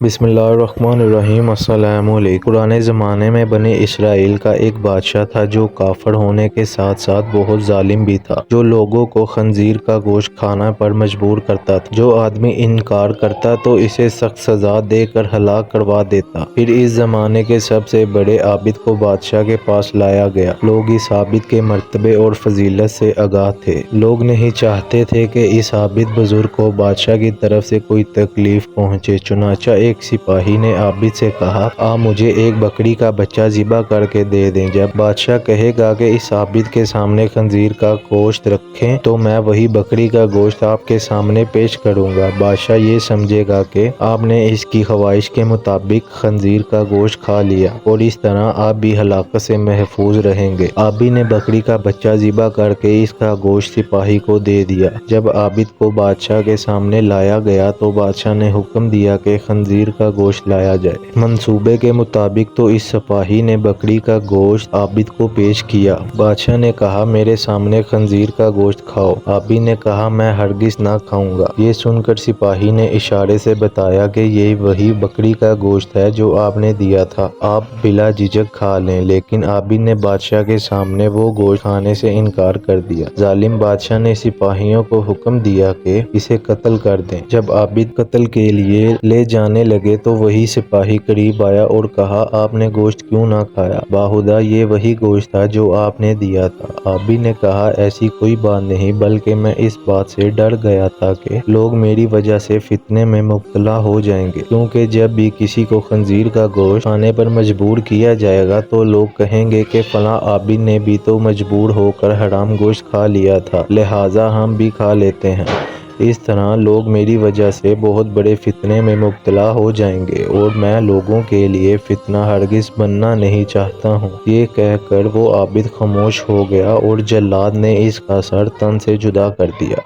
بسم اللہ الرحمن الرحیم۔ السلام علیکم۔ پرانے زمانے میں بنی اسرائیل کا ایک بادشاہ تھا جو کافر ہونے کے ساتھ ساتھ بہت ظالم بھی تھا، جو لوگوں کو خنزیر کا گوشت کھانا پر مجبور کرتا تھا۔ جو آدمی انکار کرتا تو اسے سخت سزا دے کر ہلاک کروا دیتا۔ پھر اس زمانے کے سب سے بڑے عابد کو بادشاہ کے پاس لایا گیا۔ لوگ اس عابد کے مرتبے اور فضیلت سے آگاہ تھے۔ لوگ نہیں چاہتے تھے کہ اس عابد بزرگ کو بادشاہ کی طرف سے کوئی تکلیف پہنچے، چنانچہ ایک سپاہی نے عابد سے کہا، آپ مجھے ایک بکری کا بچہ ذبح کر کے دے دیں۔ جب بادشاہ کہے گا کہ اس عابد کے سامنے خنزیر کا گوشت رکھیں تو میں وہی بکری کا گوشت آپ کے سامنے پیش کروں گا۔ بادشاہ یہ سمجھے گا کہ آپ نے اس کی خواہش کے مطابق خنزیر کا گوشت کھا لیا اور اس طرح آپ بھی ہلاکت سے محفوظ رہیں گے۔ عابد نے بکری کا بچہ ذبح کر کے اس کا گوشت سپاہی کو دے دیا۔ جب عابد کو بادشاہ کے سامنے لایا گیا تو بادشاہ نے حکم دیا کہ خنزیر کا گوشت لایا جائے۔ منصوبے کے مطابق تو اس سپاہی نے بکری کا گوشت عابد کو پیش کیا۔ بادشاہ نے کہا، میرے سامنے خنزیر کا گوشت کھاؤ۔ عابد نے کہا، میں ہرگز نہ کھاؤں گا۔ یہ سن کر سپاہی نے اشارے سے بتایا کہ یہ وہی بکری کا گوشت ہے جو آپ نے دیا تھا، آپ بلا جھجک کھا لیں۔ لیکن عابد نے بادشاہ کے سامنے وہ گوشت کھانے سے انکار کر دیا۔ ظالم بادشاہ نے سپاہیوں کو حکم دیا کہ اسے قتل کر دیں۔ جب عابد قتل کے لیے لے جانے لگے تو وہی سپاہی قریب آیا اور کہا، آپ نے گوشت کیوں نہ کھایا؟ باخدا یہ وہی گوشت تھا جو آپ نے دیا تھا۔ عابد نے کہا، ایسی کوئی بات نہیں، بلکہ میں اس بات سے ڈر گیا تھا کہ لوگ میری وجہ سے فتنے میں مبتلا ہو جائیں گے، کیونکہ جب بھی کسی کو خنزیر کا گوشت کھانے پر مجبور کیا جائے گا تو لوگ کہیں گے کہ فلاں عابد نے بھی تو مجبور ہو کر حرام گوشت کھا لیا تھا، لہٰذا ہم بھی کھا لیتے ہیں۔ اس طرح لوگ میری وجہ سے بہت بڑے فتنے میں مبتلا ہو جائیں گے اور میں لوگوں کے لیے فتنہ ہرگز بننا نہیں چاہتا ہوں۔ یہ کہہ کر وہ عابد خاموش ہو گیا اور جلاد نے اس کا سر تن سے جدا کر دیا۔